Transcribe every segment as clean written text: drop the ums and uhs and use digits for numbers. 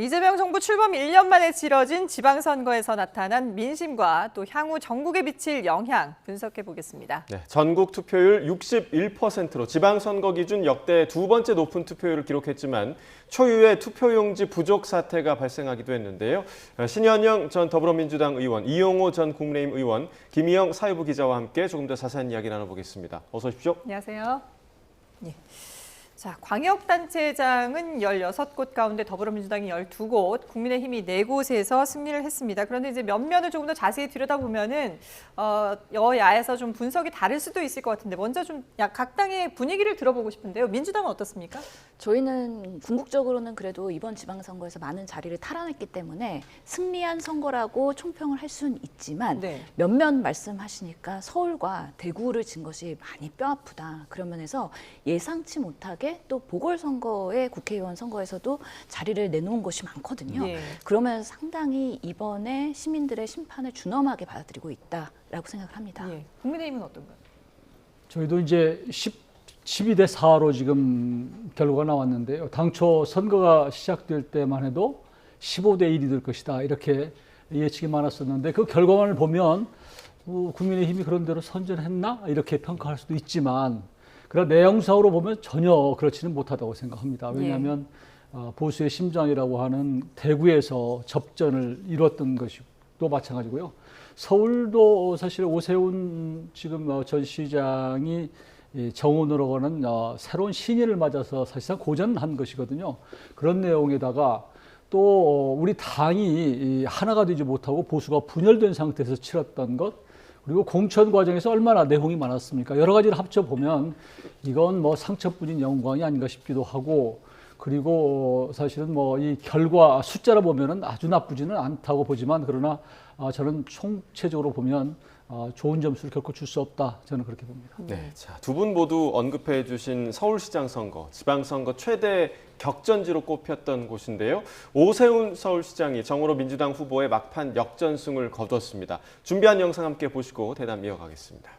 이재명 정부 출범 1년 만에 치러진 지방선거에서 나타난 민심과 또 향후 전국에 미칠 영향 분석해 보겠습니다. 네, 전국 투표율 61%로 지방선거 기준 역대 두 번째 높은 투표율을 기록했지만 초유의 투표용지 부족 사태가 발생하기도 했는데요. 신현영 전 더불어민주당 의원, 이용호 전 국민의힘 의원, 김희영 사회부 기자와 함께 조금 더 자세한 이야기 나눠보겠습니다. 어서 오십시오. 안녕하세요. 예. 자, 광역단체장은 16곳 가운데 더불어민주당이 12곳, 국민의힘이 4곳에서 승리를 했습니다. 그런데 이제 면면을 조금 더 자세히 들여다보면은 여야에서 좀 분석이 다를 수도 있을 것 같은데 먼저 좀 각 당의 분위기를 들어보고 싶은데요. 민주당은 어떻습니까? 저희는 궁극적으로는 그래도 이번 지방선거에서 많은 자리를 탈환했기 때문에 승리한 선거라고 총평을 할 수는 있지만 면면 말씀하시니까 서울과 대구를 진 것이 많이 뼈아프다. 그런 면에서 예상치 못하게 또 보궐선거의 국회의원 선거에서도 자리를 내놓은 것이 많거든요. 그러면 상당히 이번에 시민들의 심판을 준엄하게 받아들이고 있다라고 생각을 합니다. 국민의힘은 어떤가요? 저희도 이제 12대 4로 지금 결과가 나왔는데요. 당초 선거가 시작될 때만 해도 15대 1이 될 것이다 이렇게 예측이 많았었는데 그 결과만을 보면 국민의힘이 그런 대로 선전했나 이렇게 평가할 수도 있지만 그러나 내용상으로 보면 전혀 그렇지는 못하다고 생각합니다. 왜냐하면 보수의 심장이라고 하는 대구에서 접전을 이뤘던 것이 또 마찬가지고요. 서울도 사실 오세훈 지금 전 시장이 정원으로 가는 새로운 신인을 맞아서 사실상 고전한 것이거든요. 그런 내용에다가 또 우리 당이 하나가 되지 못하고 보수가 분열된 상태에서 치렀던 것, 그리고 공천 과정에서 얼마나 내홍이 많았습니까? 여러 가지를 합쳐보면 이건 뭐 상처뿐인 영광이 아닌가 싶기도 하고, 그리고 사실은 뭐 이 결과 숫자로 보면은 아주 나쁘지는 않다고 보지만 그러나 저는 총체적으로 보면 좋은 점수를 결코 줄 수 없다. 저는 그렇게 봅니다. 네, 자, 두 분 모두 언급해 주신 서울시장 선거, 지방선거 최대 격전지로 꼽혔던 곳인데요. 오세훈 서울시장이 정호로 민주당 후보의 막판 역전승을 거뒀습니다. 준비한 영상 함께 보시고 대담 이어가겠습니다.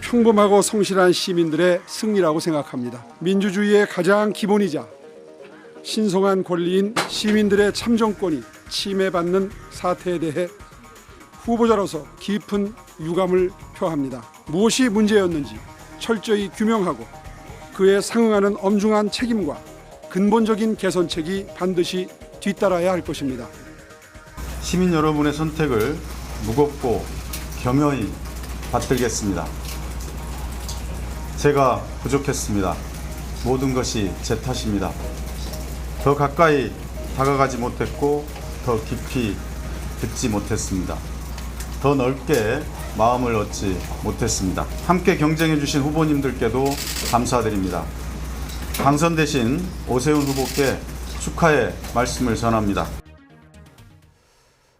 평범하고 성실한 시민들의 승리라고 생각합니다. 민주주의의 가장 기본이자 신성한 권리인 시민들의 참정권이 침해받는 사태에 대해 후보자로서 깊은 유감을 표합니다. 무엇이 문제였는지 철저히 규명하고 그에 상응하는 엄중한 책임과 근본적인 개선책이 반드시 뒤따라야 할 것입니다. 시민 여러분의 선택을 무겁고 겸허히 받들겠습니다. 제가 부족했습니다. 모든 것이 제 탓입니다. 더 가까이 다가가지 못했고 더 깊이 듣지 못했습니다. 더 넓게 마음을 얻지 못했습니다. 함께 경쟁해 주신 후보님들께도 감사드립니다. 당선되신 오세훈 후보께 축하의 말씀을 전합니다.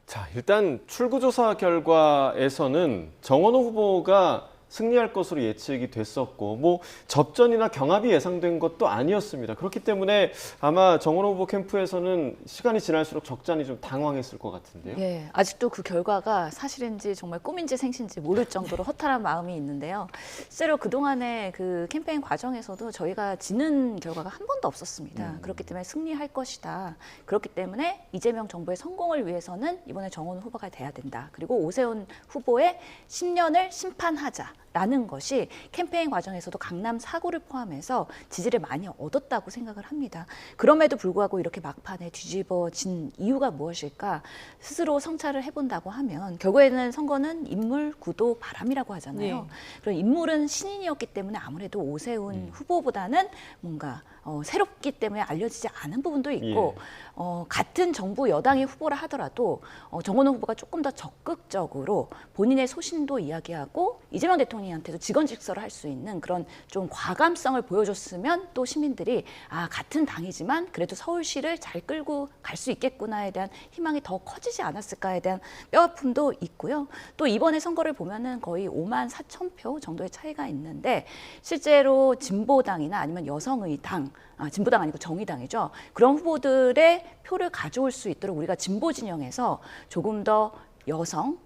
자, 일단 출구조사 결과에서는 정원호 후보가 승리할 것으로 예측이 됐었고 뭐 접전이나 경합이 예상된 것도 아니었습니다. 그렇기 때문에 아마 정원호 후보 캠프에서는 시간이 지날수록 적잖이 좀 당황했을 것 같은데요. 예, 아직도 그 결과가 사실인지 정말 꿈인지 생신지 모를 정도로 허탈한 마음이 있는데요. 실제로 그동안의 그 캠페인 과정에서도 저희가 지는 결과가 한 번도 없었습니다. 그렇기 때문에 승리할 것이다. 그렇기 때문에 이재명 정부의 성공을 위해서는 이번에 정원호 후보가 돼야 된다. 그리고 오세훈 후보의 10년을 심판하자. 라는 것이 캠페인 과정에서도 강남 4구를 포함해서 지지를 많이 얻었다고 생각을 합니다. 그럼에도 불구하고 이렇게 막판에 뒤집어진 이유가 무엇일까? 스스로 성찰을 해본다고 하면 결국에는 선거는 인물, 구도, 바람이라고 하잖아요. 그런 인물은 신인이었기 때문에 아무래도 오세훈 후보보다는 뭔가 새롭기 때문에 알려지지 않은 부분도 있고 같은 정부 여당의 후보라 하더라도 정원호 후보가 조금 더 적극적으로 본인의 소신도 이야기하고 이재명 대통령한테도 직언직설을 할 수 있는 그런 좀 과감성을 보여줬으면 또 시민들이 같은 당이지만 그래도 서울시를 잘 끌고 갈 수 있겠구나에 대한 희망이 더 커지지 않았을까에 대한 뼈아픔도 있고요. 또 이번에 선거를 보면은 거의 5만 4천 표 정도의 차이가 있는데 실제로 진보당이나 아니면 여성의 당, 진보당 아니고 정의당이죠. 그런 후보들의 표를 가져올 수 있도록 우리가 진보 진영에서 조금 더 여성,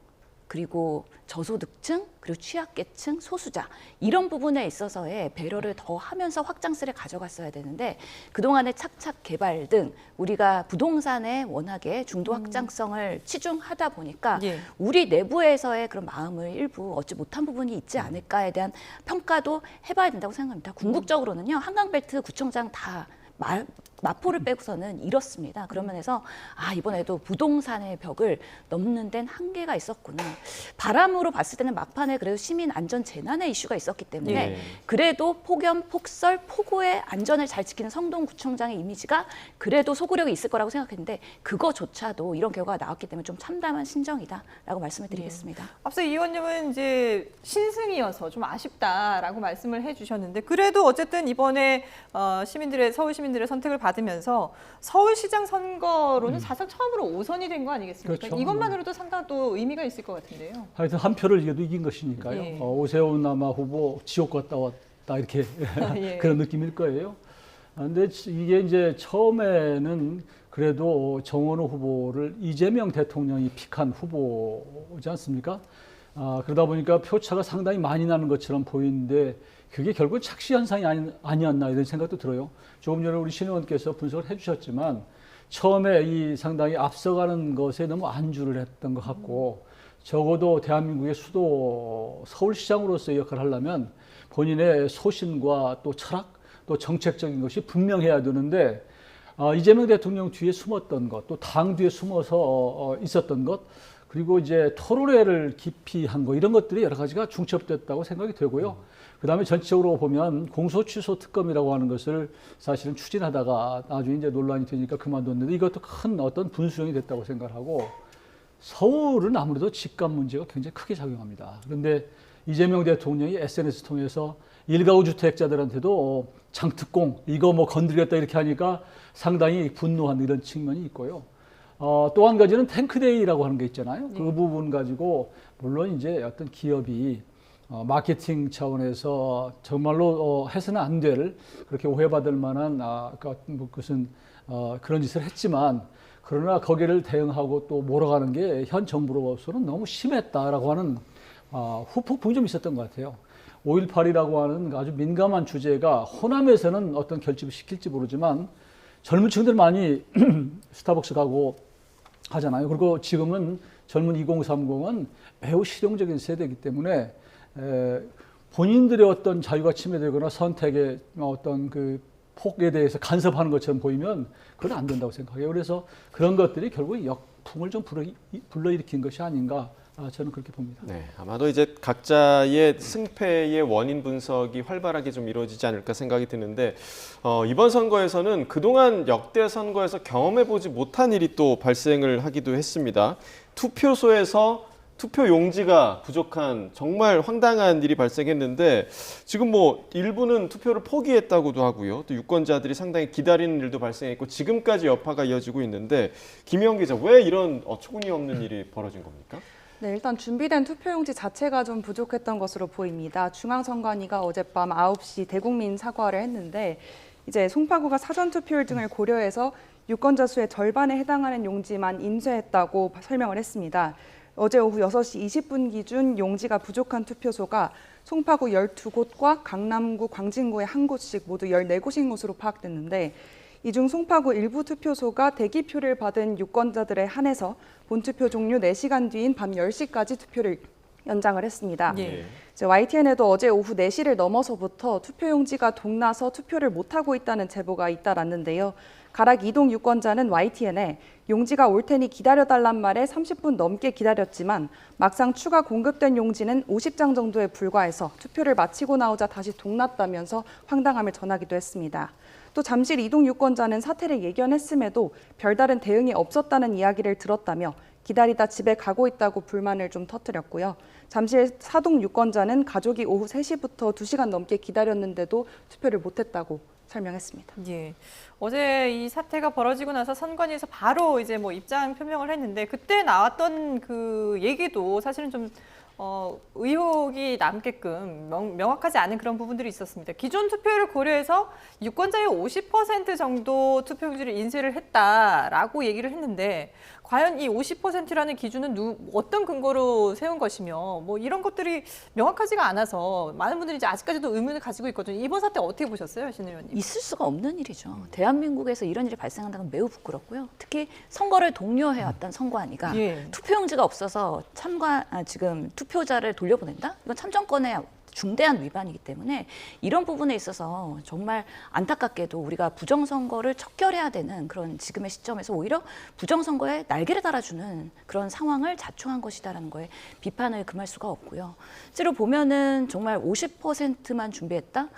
그리고 저소득층, 그리고 취약계층, 소수자 이런 부분에 있어서의 배려를 더 하면서 확장세를 가져갔어야 되는데 그동안의 착착 개발 등 우리가 부동산에 워낙에 중도 확장성을 치중하다 보니까 예. 우리 내부에서의 그런 마음을 일부 얻지 못한 부분이 있지 않을까에 대한 평가도 해봐야 된다고 생각합니다. 궁극적으로는요, 한강벨트 구청장 다 마포를 빼고서는 이렇습니다. 그런 면에서 이번에도 부동산의 벽을 넘는 데는 한계가 있었구나. 바람으로 봤을 때는 막판에 그래도 시민 안전 재난의 이슈가 있었기 때문에 예. 그래도 폭염, 폭설, 폭우의 안전을 잘 지키는 성동구청장의 이미지가 그래도 소구력이 있을 거라고 생각했는데 그거조차도 이런 결과가 나왔기 때문에 좀 참담한 심정이다라고 말씀을 드리겠습니다. 앞서 이 의원님은 이제 신승이어서 좀 아쉽다라고 말씀을 해주셨는데 그래도 어쨌든 이번에 서울 시민들의 선택을 받으면서 서울시장 선거로는 사상 처음으로 5선이 된 거 아니겠습니까? 그렇죠. 이것만으로도 상당히 또 의미가 있을 것 같은데요. 하여튼 한 표를 이겨도 이긴 것이니까요. 예. 오세훈 아마 후보 지옥 갔다 왔다 이렇게 예. 그런 느낌일 거예요. 그런데 이게 이제 처음에는 그래도 정원호 후보를 이재명 대통령이 픽한 후보지 않습니까? 그러다 보니까 표차가 상당히 많이 나는 것처럼 보이는데 그게 결국 착시 현상이 아니었나 이런 생각도 들어요. 조금 전에 우리 신 의원께서 분석을 해주셨지만 처음에 이 상당히 앞서가는 것에 너무 안주를 했던 것 같고 적어도 대한민국의 수도 서울시장으로서의 역할을 하려면 본인의 소신과 또 철학 또 정책적인 것이 분명해야 되는데 이재명 대통령 뒤에 숨었던 것, 또 당 뒤에 숨어서 있었던 것, 그리고 이제 토론회를 깊이 한 거 이런 것들이 여러 가지가 중첩됐다고 생각이 되고요. 그다음에 전체적으로 보면 공소취소 특검이라고 하는 것을 사실은 추진하다가 나중에 이제 논란이 되니까 그만뒀는데 이것도 큰 어떤 분수령이 됐다고 생각하고 서울은 아무래도 집값 문제가 굉장히 크게 작용합니다. 그런데 이재명 대통령이 SNS 통해서 일가구 주택자들한테도 장특공 이거 뭐 건드리겠다 이렇게 하니까 상당히 분노한 이런 측면이 있고요. 또 한 가지는 탱크데이라고 하는 게 있잖아요. 그 부분 가지고 물론 이제 어떤 기업이 마케팅 차원에서 정말로 해서는 안 될 그렇게 오해받을 만한 무슨 그런 짓을 했지만 그러나 거기를 대응하고 또 몰아가는 게 현 정부로서는 너무 심했다라고 하는 후폭풍이 좀 있었던 것 같아요. 5.18이라고 하는 아주 민감한 주제가 호남에서는 어떤 결집을 시킬지 모르지만 젊은 층들 많이 스타벅스 가고 하잖아요. 그리고 지금은 젊은 2030은 매우 실용적인 세대이기 때문에 본인들의 어떤 자유가 침해되거나 선택의 어떤 그 폭에 대해서 간섭하는 것처럼 보이면 그건 안 된다고 생각해요. 그래서 그런 것들이 결국 역풍을 좀 불러일으킨 것이 아닌가 저는 그렇게 봅니다. 네, 아마도 이제 각자의 승패의 원인 분석이 활발하게 좀 이루어지지 않을까 생각이 드는데 이번 선거에서는 그동안 역대 선거에서 경험해보지 못한 일이 또 발생을 하기도 했습니다. 투표소에서 투표 용지가 부족한 정말 황당한 일이 발생했는데 지금 뭐 일부는 투표를 포기했다고도 하고요. 또 유권자들이 상당히 기다리는 일도 발생했고 지금까지 여파가 이어지고 있는데 김혜영 기자, 왜 이런 어처구니 없는 일이 벌어진 겁니까? 네, 일단 준비된 투표용지 자체가 좀 부족했던 것으로 보입니다. 중앙선관위가 어젯밤 9시 대국민 사과를 했는데 이제 송파구가 사전투표율 등을 고려해서 유권자 수의 절반에 해당하는 용지만 인쇄했다고 설명을 했습니다. 어제 오후 6시 20분 기준 용지가 부족한 투표소가 송파구 12곳과 강남구, 광진구의 한 곳씩 모두 14곳인 것으로 파악됐는데 이 중 송파구 일부 투표소가 대기표를 받은 유권자들에 한해서 본투표 종료 4시간 뒤인 밤 10시까지 투표를 연장을 했습니다. 예. YTN에도 어제 오후 4시를 넘어서부터 투표용지가 동나서 투표를 못하고 있다는 제보가 잇따랐는데요. 가락 이동 유권자는 YTN에 용지가 올 테니 기다려달란 말에 30분 넘게 기다렸지만 막상 추가 공급된 용지는 50장 정도에 불과해서 투표를 마치고 나오자 다시 동났다면서 황당함을 전하기도 했습니다. 또 잠실 이동 유권자는 사태를 예견했음에도 별다른 대응이 없었다는 이야기를 들었다며 기다리다 집에 가고 있다고 불만을 좀 터뜨렸고요. 잠실 사동 유권자는 가족이 오후 3시부터 2시간 넘게 기다렸는데도 투표를 못했다고 설명했습니다. 예. 어제 이 사태가 벌어지고 나서 선관위에서 바로 이제 뭐 입장 표명을 했는데 그때 나왔던 그 얘기도 사실은 좀 의혹이 남게끔 명확하지 않은 그런 부분들이 있었습니다. 기존 투표율을 고려해서 유권자의 50% 정도 투표용지를 인쇄를 했다라고 얘기를 했는데 과연 이 50%라는 기준은 어떤 근거로 세운 것이며 뭐 이런 것들이 명확하지가 않아서 많은 분들이 이제 아직까지도 의문을 가지고 있거든요. 이번 사태 어떻게 보셨어요, 신 의원님? 있을 수가 없는 일이죠. 대한민국에서 이런 일이 발생한다는 건 매우 부끄럽고요. 특히 선거를 독려해왔던 선관위가 예. 투표용지가 없어서 지금 투표자를 돌려보낸다? 이건 참정권의 중대한 위반이기 때문에 이런 부분에 있어서 정말 안타깝게도 우리가 부정선거를 척결해야 되는 그런 지금의 시점에서 오히려 부정선거에 날개를 달아주는 그런 상황을 자초한 것이다라는 거에 비판을 금할 수가 없고요. 실제로 보면은 정말 50%만 준비했다?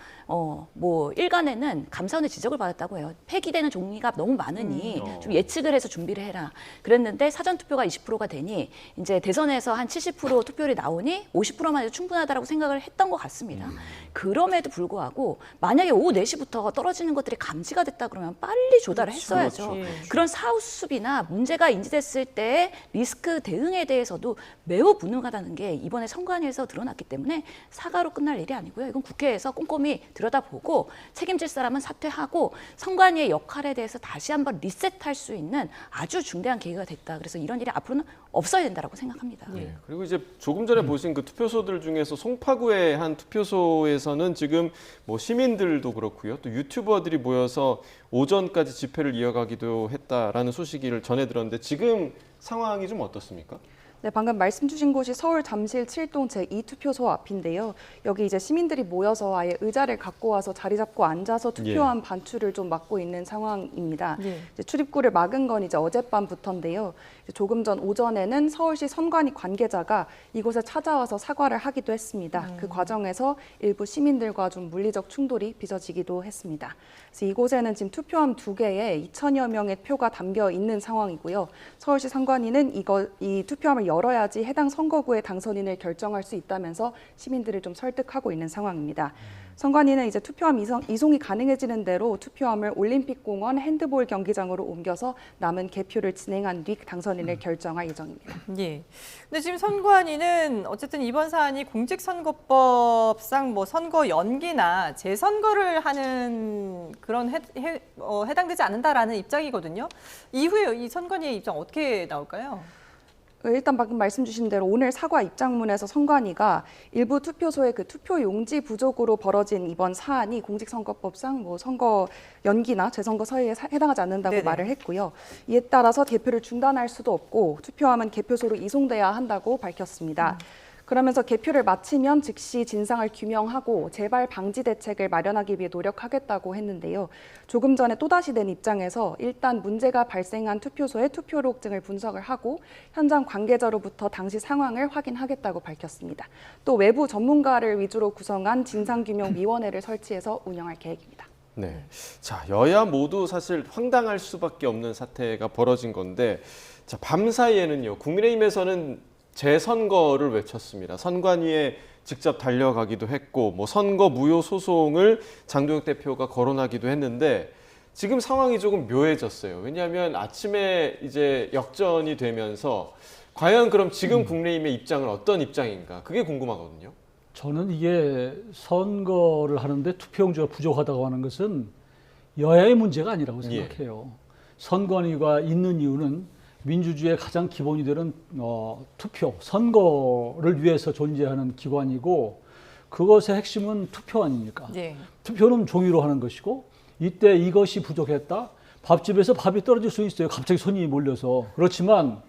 뭐 일간에는 감사원의 지적을 받았다고 해요. 폐기되는 종이가 너무 많으니 좀 예측을 해서 준비를 해라. 그랬는데 사전투표가 20%가 되니 이제 대선에서 한 70% 투표율이 나오니 50%만 해도 충분하다라고 생각을 했던 것 같습니다. 그럼에도 불구하고 만약에 오후 4시부터 떨어지는 것들이 감지가 됐다 그러면 빨리 조달을 했어야죠. 그렇죠. 그런 사후 수습이나 문제가 인지됐을 때 리스크 대응에 대해서도 매우 무능하다는 게 이번에 선관위에서 드러났기 때문에 사과로 끝날 일이 아니고요. 이건 국회에서 꼼꼼히 들여다보고 책임질 사람은 사퇴하고 선관위의 역할에 대해서 다시 한번 리셋할 수 있는 아주 중대한 계기가 됐다. 그래서 이런 일이 앞으로는 없어야 된다고 생각합니다. 네. 그리고 이제 조금 전에 보신 그 투표소들 중에서 송파구의 한 투표소에서는 지금 뭐 시민들도 그렇고요. 또 유튜버들이 모여서 오전까지 집회를 이어가기도 했다라는 소식을 전해 들었는데 지금 상황이 좀 어떻습니까? 네, 방금 말씀 주신 곳이 서울 잠실 7동 제2투표소 앞인데요. 여기 이제 시민들이 모여서 아예 의자를 갖고 와서 자리 잡고 앉아서 투표함 반출을 좀 막고 있는 상황입니다. 이제 출입구를 막은 건 이제 어젯밤부터인데요. 이제 조금 전 오전에는 서울시 선관위 관계자가 이곳에 찾아와서 사과를 하기도 했습니다. 그 과정에서 일부 시민들과 좀 물리적 충돌이 빚어지기도 했습니다. 그래서 이곳에는 지금 투표함 2개에 2천여 명의 표가 담겨 있는 상황이고요. 서울시 선관위는 이 투표함을 열어야지 해당 선거구의 당선인을 결정할 수 있다면서 시민들을 좀 설득하고 있는 상황입니다. 선관위는 이제 투표함 이송이 가능해지는 대로 투표함을 올림픽공원 핸드볼 경기장으로 옮겨서 남은 개표를 진행한 뒤 당선인을 결정할 예정입니다. 예. 근데 지금 선관위는 어쨌든 이번 사안이 공직선거법상 뭐 선거 연기나 재선거를 하는 그런 해당되지 않는다라는 입장이거든요. 이후에 이 선관위의 입장 어떻게 나올까요? 일단 방금 말씀 주신 대로 오늘 사과 입장문에서 선관위가 일부 투표소의 그 투표 용지 부족으로 벌어진 이번 사안이 공직선거법상 뭐 선거 연기나 재선거 서해에 해당하지 않는다고 네네. 말을 했고요. 이에 따라서 개표를 중단할 수도 없고 투표함은 개표소로 이송돼야 한다고 밝혔습니다. 그러면서 개표를 마치면 즉시 진상을 규명하고 재발 방지 대책을 마련하기 위해 노력하겠다고 했는데요. 조금 전에 또다시 낸 입장에서 일단 문제가 발생한 투표소의 투표록 등을 분석을 하고 현장 관계자로부터 당시 상황을 확인하겠다고 밝혔습니다. 또 외부 전문가를 위주로 구성한 진상규명위원회를 설치해서 운영할 계획입니다. 네. 자, 여야 모두 사실 황당할 수밖에 없는 사태가 벌어진 건데, 자, 밤 사이에는요, 국민의힘에서는 재선거를 외쳤습니다. 선관위에 직접 달려가기도 했고, 뭐 선거 무효 소송을 장동혁 대표가 거론하기도 했는데, 지금 상황이 조금 묘해졌어요. 왜냐하면 아침에 이제 역전이 되면서 과연 그럼 지금 국민의힘의 입장은 어떤 입장인가? 그게 궁금하거든요. 저는 이게 선거를 하는데 투표용지가 부족하다고 하는 것은 여야의 문제가 아니라고 생각해요. 선관위가 있는 이유는 민주주의의 가장 기본이 되는 투표, 선거를 위해서 존재하는 기관이고 그것의 핵심은 투표 아닙니까? 네. 투표는 종이로 하는 것이고 이때 이것이 부족했다? 밥집에서 밥이 떨어질 수 있어요. 갑자기 손님이 몰려서. 그렇지만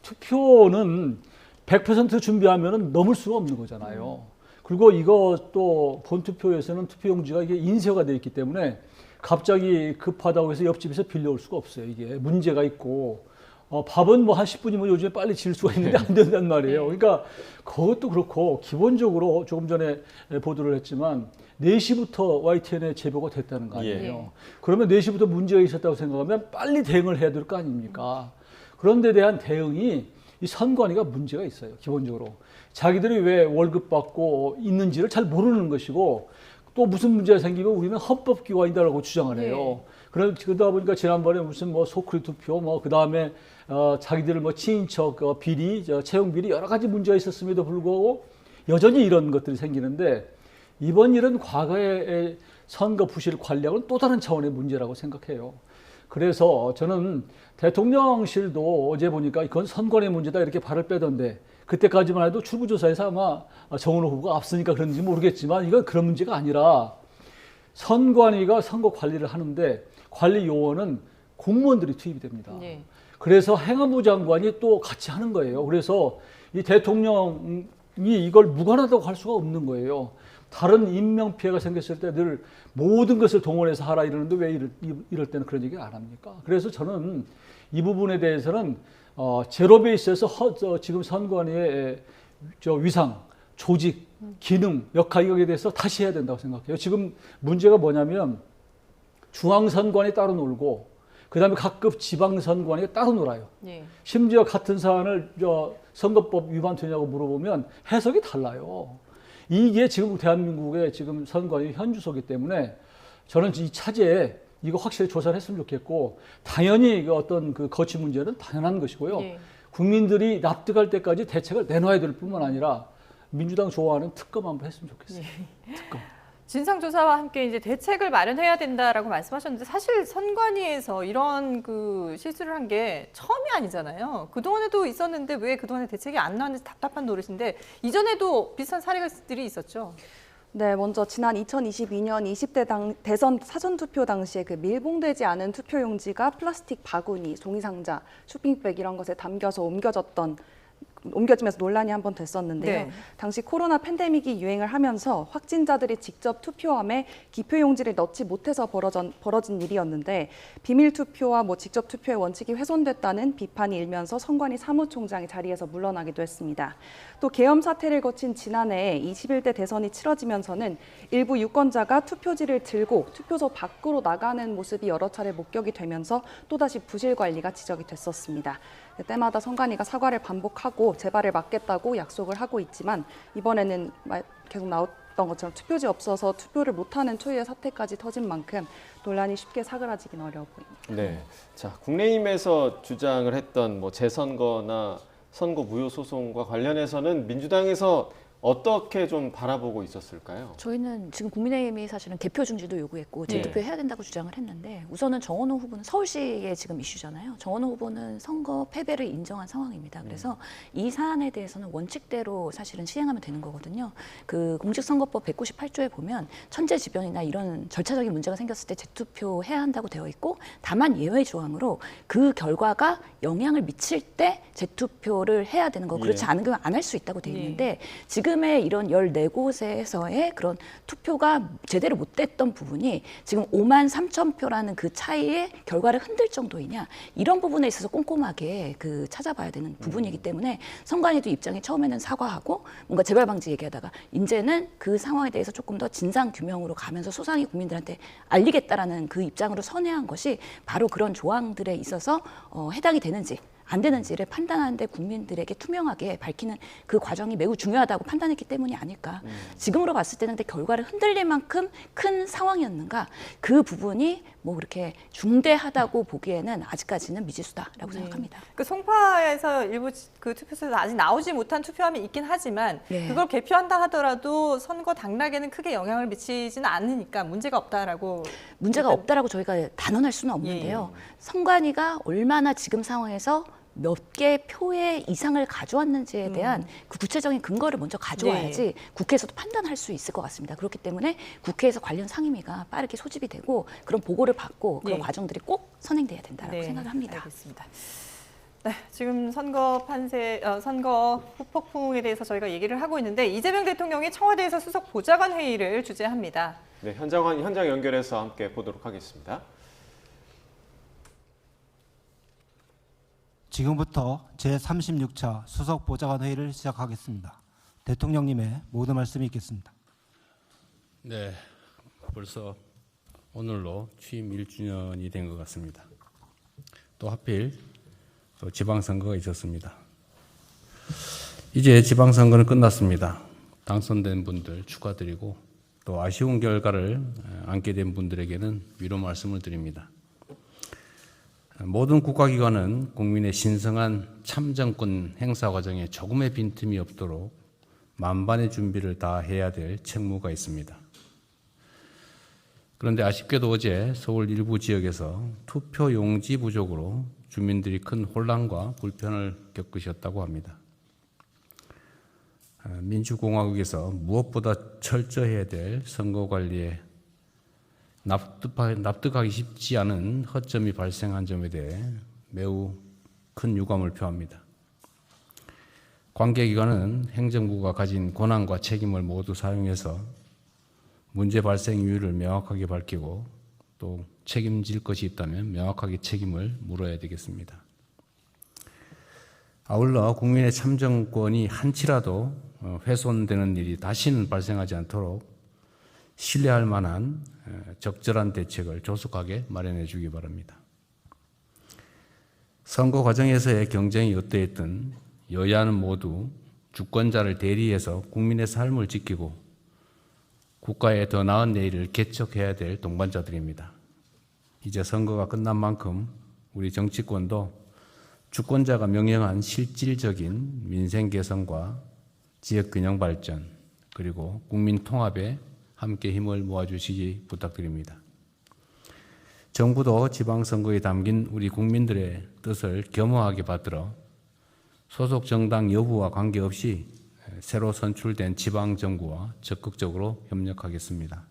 투표는 100% 준비하면 넘을 수가 없는 거잖아요. 그리고 이것도 본투표에서는 투표용지가 이게 인쇄가 되어 있기 때문에 갑자기 급하다고 해서 옆집에서 빌려올 수가 없어요. 이게 문제가 있고 밥은 뭐 한 10분이면 요즘에 빨리 질 수가 있는데 안 된단 말이에요. 그러니까 그것도 그렇고 기본적으로 조금 전에 보도를 했지만 4시부터 YTN에 제보가 됐다는 거 아니에요. 그러면 4시부터 문제가 있었다고 생각하면 빨리 대응을 해야 될 거 아닙니까? 그런 데 대한 대응이 이 선관위가 문제가 있어요. 기본적으로. 자기들이 왜 월급 받고 있는지를 잘 모르는 것이고 또 무슨 문제가 생기면 우리는 헌법기관이다라고 주장을 해요. 그러다 보니까 지난번에 무슨 뭐 소크리 투표, 뭐 그 다음에 자기들 뭐 친인척 비리, 채용 비리 여러 가지 문제가 있었음에도 불구하고 여전히 이런 것들이 생기는데 이번 일은 과거의 선거 부실 관리하고는 또 다른 차원의 문제라고 생각해요. 그래서 저는 대통령실도 어제 보니까 이건 선관위 문제다 이렇게 발을 빼던데 그때까지만 해도 출구조사에서 아마 정은호 후보가 앞서니까 그런지 모르겠지만 이건 그런 문제가 아니라 선관위가 선거 관리를 하는데 관리 요원은 공무원들이 투입이 됩니다. 네. 그래서 행안부 장관이 또 같이 하는 거예요. 그래서 이 대통령이 이걸 무관하다고 할 수가 없는 거예요. 다른 인명 피해가 생겼을 때 늘 모든 것을 동원해서 하라 이러는데 왜 이럴 때는 그런 얘기를 안 합니까? 그래서 저는 이 부분에 대해서는 제로 베이스에서 지금 선관위의 위상, 조직, 기능, 역할 이거에 대해서 다시 해야 된다고 생각해요. 지금 문제가 뭐냐면 중앙선관위 따로 놀고 그다음에 각급 지방선관위가 따로 놀아요. 네. 심지어 같은 사안을 선거법 위반되냐고 물어보면 해석이 달라요. 이게 지금 대한민국의 지금 선관위 현주소이기 때문에 저는 이 차제에 이거 확실히 조사를 했으면 좋겠고 당연히 어떤 그 거치 문제는 당연한 것이고요. 네. 국민들이 납득할 때까지 대책을 내놔야 될 뿐만 아니라 민주당 좋아하는 특검 한번 했으면 좋겠어요. 특검. 진상조사와 함께 이제 대책을 마련해야 된다라고 말씀하셨는데 사실 선관위에서 이런 그 실수를 한 게 처음이 아니잖아요. 그동안에도 있었는데 왜 그동안에 대책이 안 나왔는지 답답한 노릇인데 이전에도 비슷한 사례들이 있었죠. 네, 먼저 지난 2022년 20대 대선 사전투표 당시에 그 밀봉되지 않은 투표용지가 플라스틱 바구니, 종이상자, 쇼핑백 이런 것에 담겨서 옮겨지면서 논란이 한번 됐었는데요. 네. 당시 코로나 팬데믹이 유행을 하면서 확진자들이 직접 투표함에 기표용지를 넣지 못해서 벌어진 일이었는데 비밀 투표와 직접 투표의 원칙이 훼손됐다는 비판이 일면서 선관위 사무총장이 자리에서 물러나기도 했습니다. 또 계엄 사태를 거친 지난해 21대 대선이 치러지면서는 일부 유권자가 투표지를 들고 투표소 밖으로 나가는 모습이 여러 차례 목격이 되면서 또다시 부실 관리가 지적이 됐었습니다. 때마다 선관위가 사과를 반복하고 재발을 막겠다고 약속을 하고 있지만 이번에는 계속 나왔던 것처럼 투표지 없어서 투표를 못하는 초유의 사태까지 터진 만큼 논란이 쉽게 사그라지긴 어려워 보입니다. 네. 자, 국민의힘에서 주장을 했던 뭐 재선거나 선거 무효 소송과 관련해서는 민주당에서 어떻게 좀 바라보고 있었을까요? 저희는 지금 국민의힘이 사실은 개표 중지도 요구했고 재투표 해야 된다고 주장을 했는데 우선은 정원호 후보는 서울시의 지금 이슈잖아요. 정원호 후보는 선거 패배를 인정한 상황입니다. 그래서 이 사안에 대해서는 원칙대로 사실은 시행하면 되는 거거든요. 그 공직선거법 198조에 보면 천재지변이나 이런 절차적인 문제가 생겼을 때 재투표 해야 한다고 되어 있고 다만 예외 조항으로 그 결과가 영향을 미칠 때 재투표를 해야 되는 거 그렇지 않은 경우 안 할 수 있다고 되어 있는데 지금의 이런 14곳에서의 그런 투표가 제대로 못 됐던 부분이 지금 5만 3천 표라는 그 차이의 결과를 흔들 정도이냐 이런 부분에 있어서 꼼꼼하게 그 찾아봐야 되는 부분이기 때문에 선관위도 입장이 처음에는 사과하고 뭔가 재발 방지 얘기하다가 이제는 그 상황에 대해서 조금 더 진상 규명으로 가면서 소상히 국민들한테 알리겠다라는 그 입장으로 선회한 것이 바로 그런 조항들에 있어서 해당이 되는지 안 되는지를 판단하는데 국민들에게 투명하게 밝히는 그 과정이 매우 중요하다고 판단했기 때문이 아닐까. 지금으로 봤을 때는 근데 결과를 흔들릴 만큼 큰 상황이었는가. 그 부분이 뭐 그렇게 중대하다고 보기에는 아직까지는 미지수다라고 생각합니다. 그 송파에서 일부 그 투표소에서 아직 나오지 못한 투표함이 있긴 하지만 그걸 개표한다 하더라도 선거 당락에는 크게 영향을 미치지는 않으니까 문제가 없다라고. 문제가 없다라고 저희가 단언할 수는 없는데요. 선관위가 얼마나 지금 상황에서 몇 개 표의 이상을 가져왔는지에 대한 그 구체적인 근거를 먼저 가져와야지 국회에서도 판단할 수 있을 것 같습니다. 그렇기 때문에 국회에서 관련 상임위가 빠르게 소집이 되고 그런 보고를 받고 그런 과정들이 꼭 선행돼야 된다고 생각을 합니다. 알겠습니다. 네, 지금 선거 후폭풍에 대해서 저희가 얘기를 하고 있는데 이재명 대통령이 청와대에서 수석 보좌관 회의를 주재합니다. 네, 현장 연결해서 함께 보도록 하겠습니다. 지금부터 제36차 수석보좌관 회의를 시작하겠습니다. 대통령님의 모든 말씀이 있겠습니다. 네, 벌써 오늘로 취임 1주년이 된 것 같습니다. 또 하필 또 지방선거가 있었습니다. 이제 지방선거는 끝났습니다. 당선된 분들 축하드리고 또 아쉬운 결과를 안게 된 분들에게는 위로 말씀을 드립니다. 모든 국가기관은 국민의 신성한 참정권 행사 과정에 조금의 빈틈이 없도록 만반의 준비를 다 해야 될 책무가 있습니다. 그런데 아쉽게도 어제 서울 일부 지역에서 투표 용지 부족으로 주민들이 큰 혼란과 불편을 겪으셨다고 합니다. 민주공화국에서 무엇보다 철저해야 될 선거 관리에 납득하기 쉽지 않은 허점이 발생한 점에 대해 매우 큰 유감을 표합니다. 관계기관은 행정부가 가진 권한과 책임을 모두 사용해서 문제 발생 이유를 명확하게 밝히고 또 책임질 것이 있다면 명확하게 책임을 물어야 되겠습니다. 아울러 국민의 참정권이 한치라도 훼손되는 일이 다시는 발생하지 않도록 신뢰할 만한 적절한 대책을 조속하게 마련해 주기 바랍니다. 선거 과정에서의 경쟁이 어떠했든 여야는 모두 주권자를 대리해서 국민의 삶을 지키고 국가의 더 나은 내일을 개척해야 될 동반자들입니다. 이제 선거가 끝난 만큼 우리 정치권도 주권자가 명령한 실질적인 민생 개선과 지역 균형 발전 그리고 국민 통합에 함께 힘을 모아주시기 부탁드립니다. 정부도 지방선거에 담긴 우리 국민들의 뜻을 겸허하게 받들어 소속 정당 여부와 관계없이 새로 선출된 지방정부와 적극적으로 협력하겠습니다.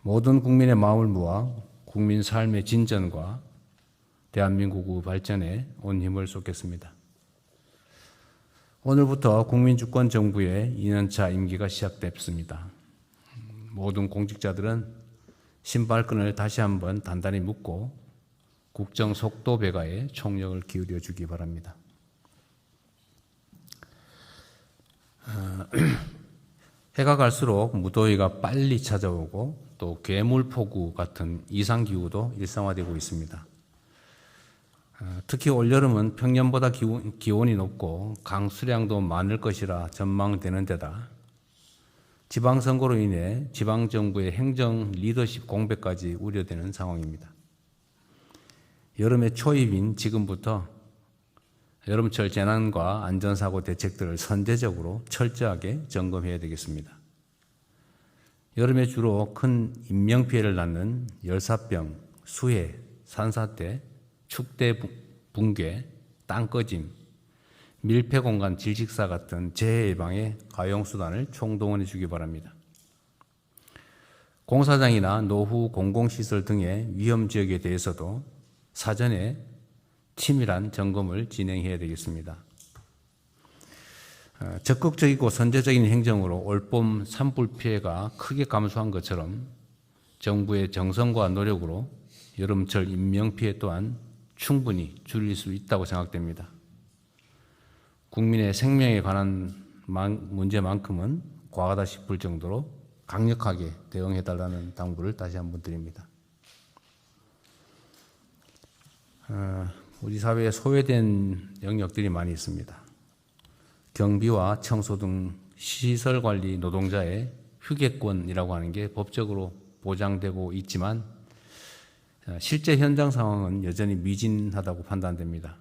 모든 국민의 마음을 모아 국민 삶의 진전과 대한민국의 발전에 온 힘을 쏟겠습니다. 오늘부터 국민주권정부의 2년차 임기가 시작됐습니다. 모든 공직자들은 신발끈을 다시 한번 단단히 묶고 국정 속도 배가에 총력을 기울여 주기 바랍니다. 해가 갈수록 무더위가 빨리 찾아오고 또 괴물폭우 같은 이상기후도 일상화되고 있습니다. 특히 올여름은 평년보다 기온이 높고 강수량도 많을 것이라 전망되는 데다 지방선거로 인해 지방정부의 행정 리더십 공백까지 우려되는 상황입니다. 여름의 초입인 지금부터 여름철 재난과 안전사고 대책들을 선제적으로 철저하게 점검해야 되겠습니다. 여름에 주로 큰 인명피해를 낳는 열사병, 수해, 산사태, 축대 붕괴, 땅꺼짐, 밀폐공간 질식사 같은 재해 예방에 가용수단을 총동원해 주기 바랍니다. 공사장이나 노후 공공시설 등의 위험지역에 대해서도 사전에 치밀한 점검을 진행해야 되겠습니다. 적극적이고 선제적인 행정으로 올봄 산불 피해가 크게 감소한 것처럼 정부의 정성과 노력으로 여름철 인명피해 또한 충분히 줄일 수 있다고 생각됩니다. 국민의 생명에 관한 문제만큼은 과하다 싶을 정도로 강력하게 대응해달라는 당부를 다시 한번 드립니다. 우리 사회에 소외된 영역들이 많이 있습니다. 경비와 청소 등 시설관리 노동자의 휴게권이라고 하는 게 법적으로 보장되고 있지만 실제 현장 상황은 여전히 미진하다고 판단됩니다.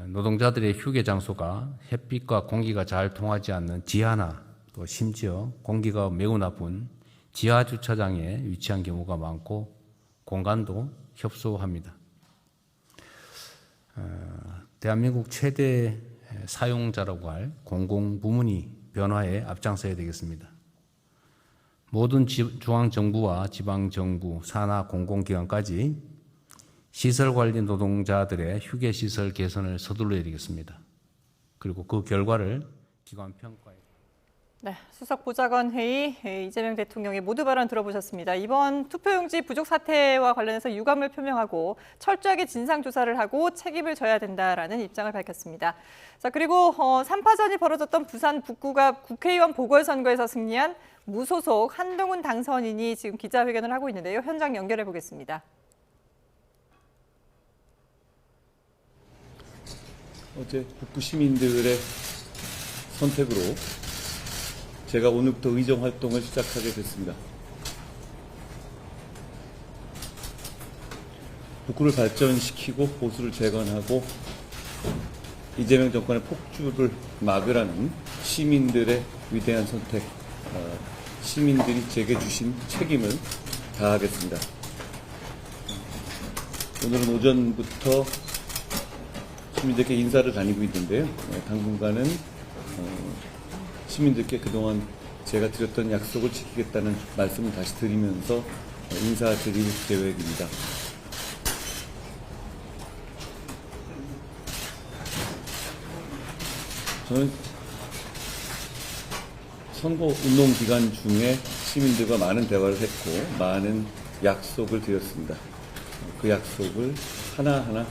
노동자들의 휴게 장소가 햇빛과 공기가 잘 통하지 않는 지하나 또 심지어 공기가 매우 나쁜 지하 주차장에 위치한 경우가 많고 공간도 협소합니다. 대한민국 최대 사용자라고 할 공공부문이 변화에 앞장서야 되겠습니다. 모든 중앙정부와 지방정부, 산하 공공기관까지 시설관리 노동자들의 휴게시설 개선을 서둘러야 되겠습니다. 그리고 그 결과를 기관 평가에 네, 수석보좌관 회의 이재명 대통령의 모두 발언 들어보셨습니다. 이번 투표용지 부족 사태와 관련해서 유감을 표명하고 철저하게 진상조사를 하고 책임을 져야 된다라는 입장을 밝혔습니다. 자, 그리고 3파전이 벌어졌던 부산 북구가 국회의원 보궐선거에서 승리한 무소속 한동훈 당선인이 지금 기자회견을 하고 있는데요. 현장 연결해 보겠습니다. 어제 북구 시민들의 선택으로 제가 오늘부터 의정 활동을 시작하게 됐습니다. 북구를 발전시키고 보수를 재건하고 이재명 정권의 폭주를 막으라는 시민들의 위대한 선택, 시민들이 제게 주신 책임을 다하겠습니다. 오늘은 오전부터 시민들께 인사를 다니고 있는데요. 당분간은 시민들께 그동안 제가 드렸던 약속을 지키겠다는 말씀을 다시 드리면서 인사드릴 계획입니다. 저는 선거 운동 기간 중에 시민들과 많은 대화를 했고 많은 약속을 드렸습니다. 그 약속을 하나하나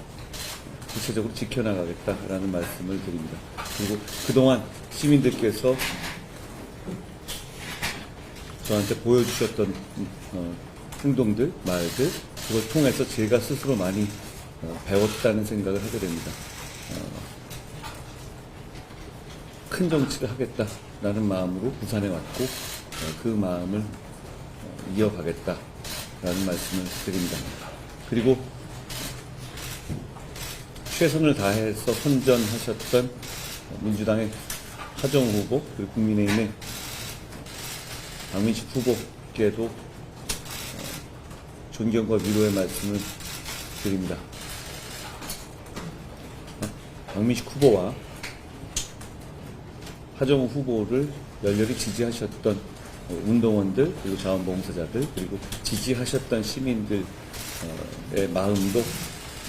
구체적으로 지켜나가겠다라는 말씀을 드립니다. 그리고 그동안 시민들께서 저한테 보여주셨던 행동들, 말들, 그걸 통해서 제가 스스로 많이 배웠다는 생각을 하게 됩니다. 큰 정치를 하겠다라는 마음으로 부산에 왔고 그 마음을 이어가겠다라는 말씀을 드립니다. 그리고 최선을 다해서 선전하셨던 민주당의 하정우 후보 그리고 국민의힘의 박민식 후보께도 존경과 위로의 말씀을 드립니다. 박민식 후보와 하정우 후보를 열렬히 지지하셨던 운동원들 그리고 자원봉사자들 그리고 지지하셨던 시민들의 마음도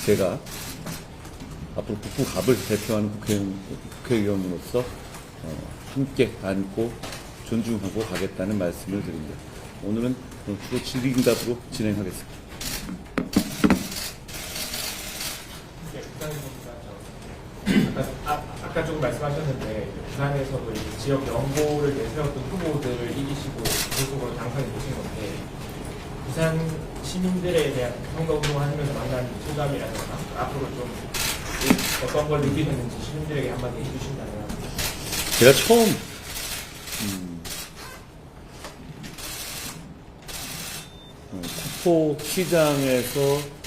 제가 앞으로 북구갑을 대표하는 국회의원으로서 함께 안고 존중하고 가겠다는 말씀을 드립니다. 오늘은 주로 질의응답으로 진행하겠습니다. 아까 조금 말씀하셨는데 부산에서도 지역 연보를 내세웠던 후보들을 이기시고 결국으로 당선이 되신 건데 부산 시민들에 대한 선거 운동하면서 만난 소감이라든가 앞으로 좀 어떤 걸 느끼셨는지 시민들에게 한마디 해주신다면. 제가 처음 국포시장에서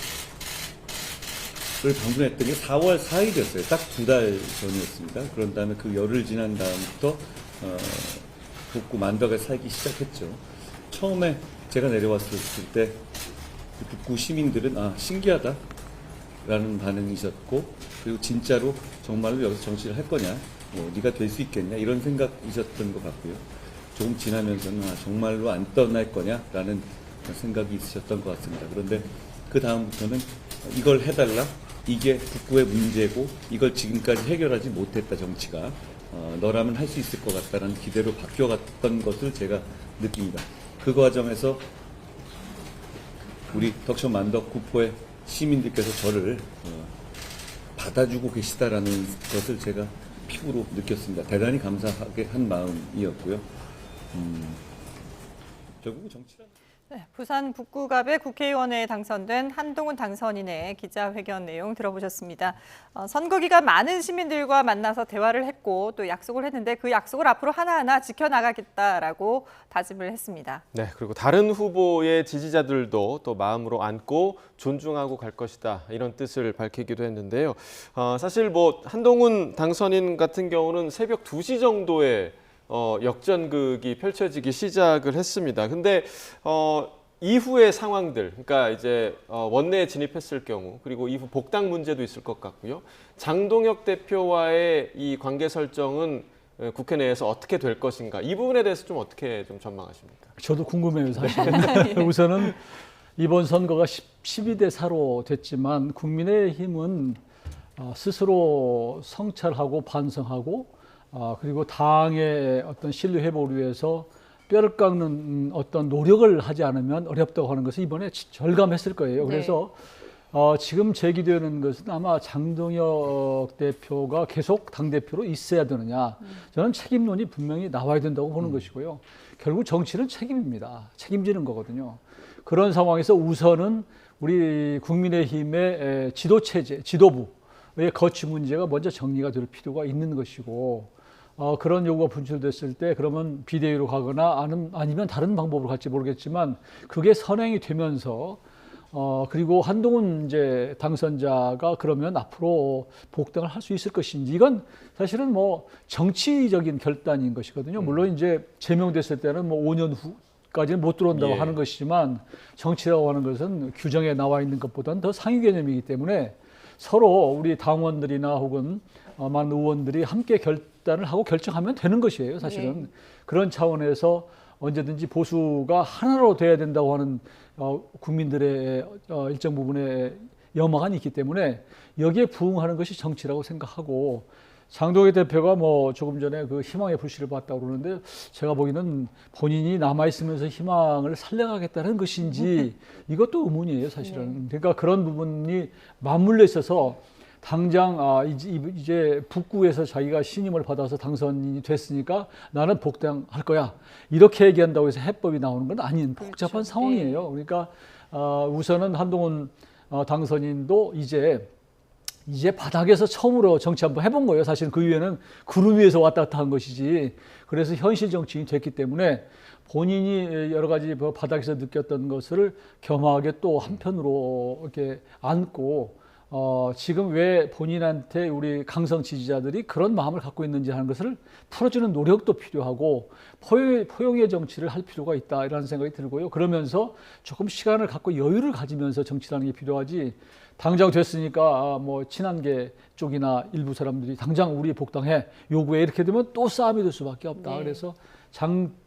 를 방문했던 게 4월 4일이었어요. 딱 2달 전이었습니다. 그런 다음에 그 열흘 지난 다음부터 북구 만덕에 살기 시작했죠. 처음에 제가 내려왔을 때 북구 시민들은 신기하다 라는 반응이셨고 그리고 진짜로 정말로 여기서 정치를 할 거냐 네가 될 수 있겠냐 이런 생각이셨던 것 같고요. 조금 지나면서는 정말로 안 떠날 거냐 라는 생각이 있으셨던 것 같습니다. 그런데 그 다음부터는 이걸 해달라 이게 북구의 문제고 이걸 지금까지 해결하지 못했다 정치가 너라면 할 수 있을 것 같다는 기대로 바뀌어갔던 것을 제가 느낍니다. 그 과정에서 우리 덕천 만덕 구포의 시민들께서 저를 받아주고 계시다라는 것을 제가 피부로 느꼈습니다. 대단히 감사하게 한 마음이었고요. 결국 정치란 네, 부산 북구갑의 국회의원에 당선된 한동훈 당선인의 기자회견 내용 들어보셨습니다. 선거 기간 많은 시민들과 만나서 대화를 했고 또 약속을 했는데 그 약속을 앞으로 하나하나 지켜나가겠다라고 다짐을 했습니다. 네, 그리고 다른 후보의 지지자들도 또 마음으로 안고 존중하고 갈 것이다 이런 뜻을 밝히기도 했는데요. 사실 뭐 한동훈 당선인 같은 경우는 새벽 2시 정도에 역전극이 펼쳐지기 시작을 했습니다. 근데 이후의 상황들, 그러니까 이제 원내에 진입했을 경우, 그리고 이후 복당 문제도 있을 것 같고요. 장동혁 대표와의 이 관계 설정은 국회 내에서 어떻게 될 것인가? 이 부분에 대해서 좀 어떻게 좀 전망하십니까? 저도 궁금해요, 사실. 우선은 이번 선거가 12대 4로 됐지만 국민의힘은 스스로 성찰하고 반성하고 그리고 당의 어떤 신뢰 회복을 위해서 뼈를 깎는 어떤 노력을 하지 않으면 어렵다고 하는 것을 이번에 절감했을 거예요. 그래서 지금 제기되는 것은 아마 장동혁 대표가 계속 당대표로 있어야 되느냐. 저는 책임론이 분명히 나와야 된다고 보는 것이고요. 결국 정치는 책임입니다. 책임지는 거거든요. 그런 상황에서 우선은 우리 국민의힘의 지도체제, 지도부의 거취 문제가 먼저 정리가 될 필요가 있는 것이고 그런 요구가 분출됐을 때 그러면 비대위로 가거나 아니면 다른 방법으로 갈지 모르겠지만 그게 선행이 되면서 그리고 한동훈 이제 당선자가 그러면 앞으로 복당을 할 수 있을 것인지, 이건 사실은 뭐 정치적인 결단인 것이거든요. 물론 이제 제명됐을 때는 뭐 5년 후까지는 못 들어온다고 하는 것이지만, 정치라고 하는 것은 규정에 나와 있는 것보다는 더 상위 개념이기 때문에 서로 우리 당원들이나 혹은 많은 의원들이 함께 결단을 하고 결정하면 되는 것이에요, 사실은. 그런 차원에서 언제든지 보수가 하나로 돼야 된다고 하는 국민들의 일정 부분의 염원이 있기 때문에 여기에 부응하는 것이 정치라고 생각하고, 장동희 대표가 뭐 조금 전에 그 희망의 불씨를 봤다고 그러는데, 제가 보기에는 본인이 남아있으면서 희망을 살려가겠다는 것인지 이것도 의문이에요, 사실은. 그러니까 그런 부분이 맞물려 있어서 당장 이제 북구에서 자기가 신임을 받아서 당선이 됐으니까 나는 복당할 거야, 이렇게 얘기한다고 해서 해법이 나오는 건 아닌 복잡한 상황이에요. 그러니까 우선은 한동훈 당선인도 이제 바닥에서 처음으로 정치 한번 해본 거예요. 사실 그 이후에는 구름 위에서 왔다 갔다 한 것이지. 그래서 현실 정치인이 됐기 때문에 본인이 여러 가지 바닥에서 느꼈던 것을 겸하게 또 한편으로 이렇게 안고, 지금 왜 본인한테 우리 강성 지지자들이 그런 마음을 갖고 있는지 하는 것을 풀어주는 노력도 필요하고, 포용의 정치를 할 필요가 있다, 이런 생각이 들고요. 그러면서 조금 시간을 갖고 여유를 가지면서 정치라는 게 필요하지, 당장 됐으니까 뭐 친한계 쪽이나 일부 사람들이 당장 우리 복당해 요구해, 이렇게 되면 또 싸움이 될 수밖에 없다. 그래서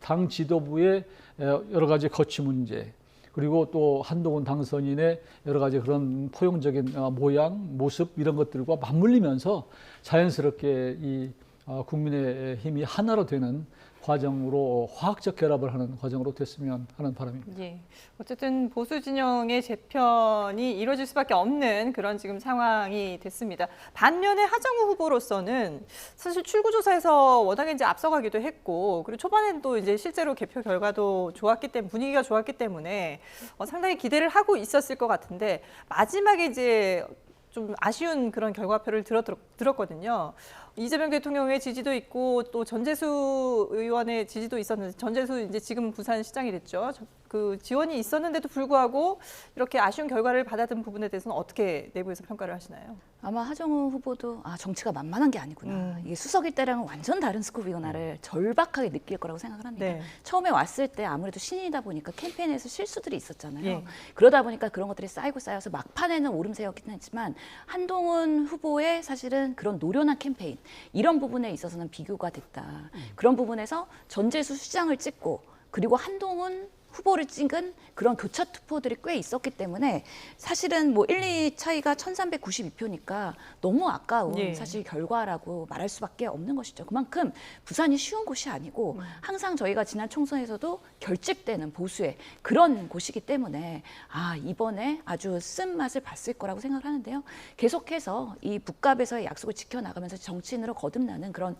당 지도부의 여러 가지 거취 문제, 그리고 또 한동훈 당선인의 여러 가지 그런 포용적인 모양, 모습, 이런 것들과 맞물리면서 자연스럽게 이 국민의힘이 하나로 되는 과정으로, 화학적 결합을 하는 과정으로 됐으면 하는 바람입니다. 예. 어쨌든 보수 진영의 재편이 이루어질 수밖에 없는 그런 지금 상황이 됐습니다. 반면에 하정우 후보로서는 사실 출구조사에서 워낙에 이제 앞서가기도 했고, 그리고 초반에는 또 이제 실제로 개표 결과도 좋았기 때문에, 분위기가 좋았기 때문에 상당히 기대를 하고 있었을 것 같은데, 마지막에 이제 좀 아쉬운 그런 결과표를 들었거든요. 이재명 대통령의 지지도 있고 또 전재수 의원의 지지도 있었는데, 전재수 이제 지금 부산시장이 됐죠. 그 지원이 있었는데도 불구하고 이렇게 아쉬운 결과를 받았던 부분에 대해서는 어떻게 내부에서 평가를 하시나요? 아마 하정우 후보도 정치가 만만한 게 아니구나. 이게 수석일 때랑은 완전 다른 스kup이구나를 절박하게 느낄 거라고 생각을 합니다. 처음에 왔을 때 아무래도 신인이다 보니까 캠페인에서 실수들이 있었잖아요. 그러다 보니까 그런 것들이 쌓여서 막판에는 오름세였긴 했지만, 한동훈 후보의 사실은 그런 노련한 캠페인, 이런 부분에 있어서는 비교가 됐다. 그런 부분에서 전재수 시장을 찍고, 그리고 한동훈 후보를 찍은 그런 교차 투표들이 꽤 있었기 때문에 사실은 뭐 1, 2 차이가 1392표니까 너무 아까운 사실 결과라고 말할 수밖에 없는 것이죠. 그만큼 부산이 쉬운 곳이 아니고 항상 저희가 지난 총선에서도 결집되는 보수의 그런 곳이기 때문에 이번에 아주 쓴맛을 봤을 거라고 생각을 하는데요. 계속해서 이 북갑에서의 약속을 지켜나가면서 정치인으로 거듭나는 그런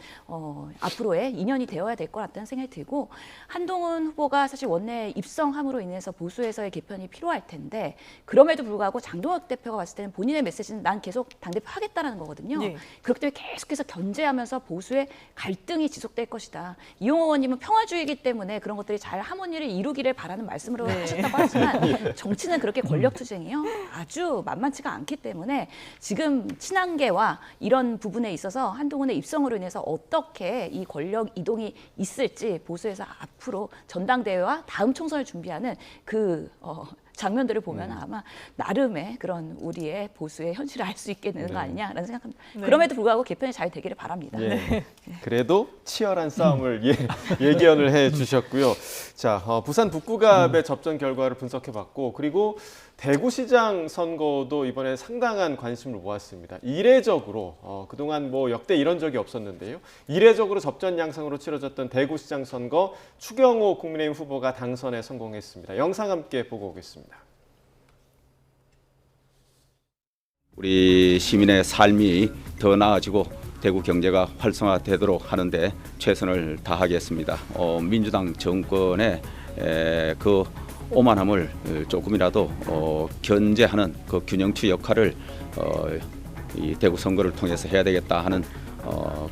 앞으로의 인연이 되어야 될 것 같다는 생각이 들고, 한동훈 후보가 사실 원내 입성함으로 인해서 보수에서의 개편이 필요할 텐데, 그럼에도 불구하고 장동혁 대표가 봤을 때는 본인의 메시지는 난 계속 당대표 하겠다라는 거거든요. 그렇기 때문에 계속해서 견제하면서 보수의 갈등이 지속될 것이다. 이용호 의원님은 평화주의이기 때문에 그런 것들이 잘 하모니를 이루기를 바라는 말씀으로 하셨다고 하지만, 정치는 그렇게 권력투쟁이요, 아주 만만치가 않기 때문에 지금 친한계와 이런 부분에 있어서 한동훈의 입성으로 인해서 어떻게 이 권력 이동이 있을지, 보수에서 앞으로 전당대회와 다음 총선을 준비하는 그 장면들을 보면 아마 나름의 그런 우리의 보수의 현실을 알 수 있게 되는 거 아니냐라는 생각합니다. 그럼에도 불구하고 개편이 잘 되기를 바랍니다. 그래도 치열한 싸움을 예견을 해주셨고요. 자, 부산 북구갑의 접전 결과를 분석해봤고, 그리고 대구시장 선거도 이번에 상당한 관심을 모았습니다. 이례적으로 그동안 뭐 역대 이런 적이 없었는데요. 이례적으로 접전 양상으로 치러졌던 대구시장 선거, 추경호 국민의힘 후보가 당선에 성공했습니다. 영상 함께 보고 오겠습니다. 우리 시민의 삶이 더 나아지고 대구 경제가 활성화되도록 하는데 최선을 다하겠습니다. 민주당 정권의 그 오만함을 조금이라도 견제하는 그 균형추 역할을 이 대구 선거를 통해서 해야 되겠다 하는